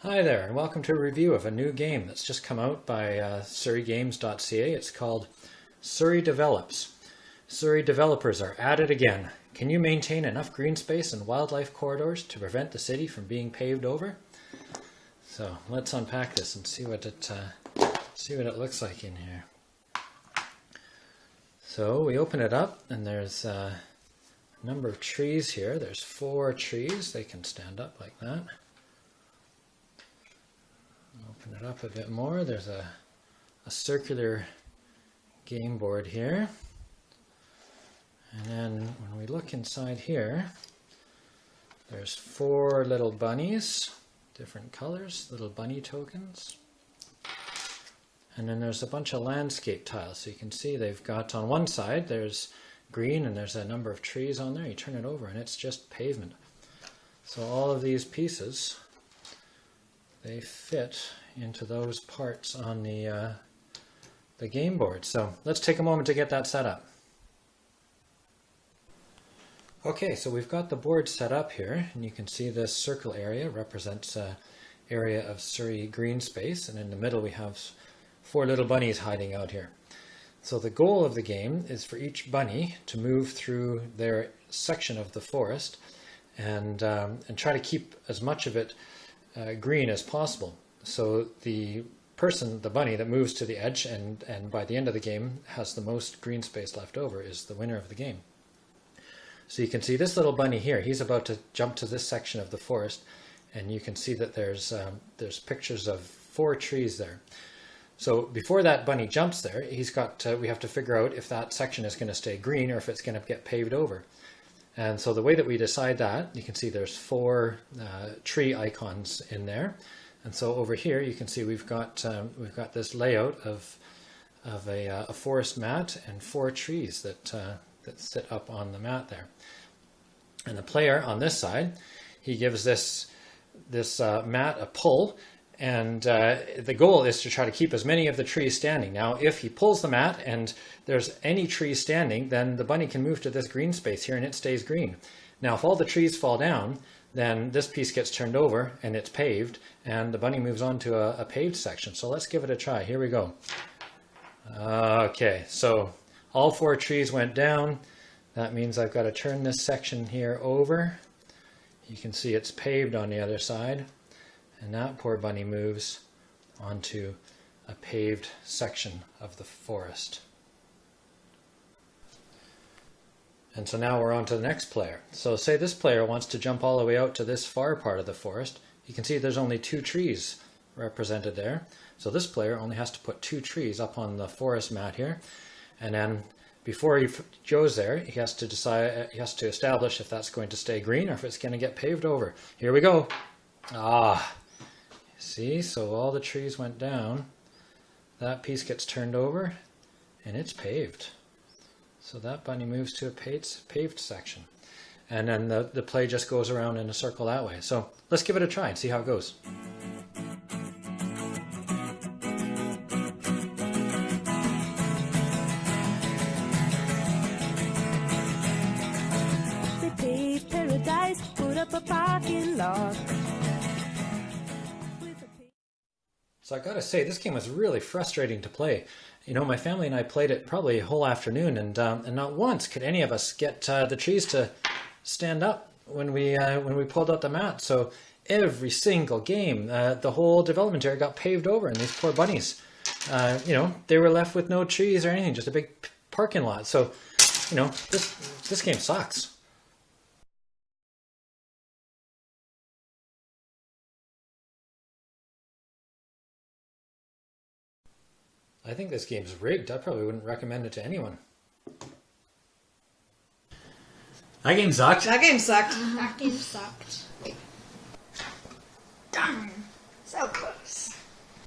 Hi there, and welcome to a review of a new game that's just come out by surreygames.ca. It's called Surrey Develops. Surrey developers are at it again. Can you maintain enough green space and wildlife corridors to prevent the city from being paved over? So let's unpack this and see what it looks like in here. So we open it up, and there's a number of trees here. There's 4 trees. They can stand up like that. Open it up a bit more. There's a circular game board here. And then when we look inside here, there's 4 little bunnies, different colors, little bunny tokens. And then there's a bunch of landscape tiles. So you can see they've got on one side, there's green and there's a number of trees on there. You turn it over and it's just pavement. So all of these pieces, they fit into those parts on the game board. So let's take a moment to get that set up. Okay, so we've got the board set up here, and you can see this circle area represents an area of Surrey green space, and in the middle we have 4 little bunnies hiding out here. So the goal of the game is for each bunny to move through their section of the forest and try to keep as much of it green as possible. So the bunny that moves to the edge and by the end of the game has the most green space left over is the winner of the game. So you can see this little bunny here, he's about to jump to this section of the forest, and you can see that there's pictures of 4 trees there. So before that bunny jumps there, we have to figure out if that section is going to stay green or if it's going to get paved over. And so the way that we decide that, you can see there's 4 tree icons in there. And so over here you can see we've got this layout of a forest mat and 4 trees that sit up on the mat there. And the player on this side, he gives this mat a pull, and the goal is to try to keep as many of the trees standing. Now, if he pulls the mat and there's any trees standing, then the bunny can move to this green space here and it stays green. Now, if all the trees fall down, then this piece gets turned over and it's paved, and the bunny moves on to a paved section. So let's give it a try. Here we go. Okay, so all 4 trees went down. That means I've got to turn this section here over. You can see it's paved on the other side. And that poor bunny moves onto a paved section of the forest. And so now we're on to the next player. So say this player wants to jump all the way out to this far part of the forest. You can see there's only 2 trees represented there. So this player only has to put 2 trees up on the forest mat here. And then before he goes there, he has to establish if that's going to stay green or if it's going to get paved over. Here we go. See, so all the trees went down. That piece gets turned over and it's paved. So that bunny moves to a paved section. And then the play just goes around in a circle that way. So let's give it a try and see how it goes. They paved paradise, put up a parking lot. So I gotta say, this game was really frustrating to play. You know, my family and I played it probably a whole afternoon, and not once could any of us get the trees to stand up when we pulled out the mat. So every single game, the whole development area got paved over, and these poor bunnies, you know, they were left with no trees or anything, just a big parking lot. So, you know, this game sucks. I think this game's rigged. I probably wouldn't recommend it to anyone. That game sucked. That game sucked. That game sucked. Darn. So close.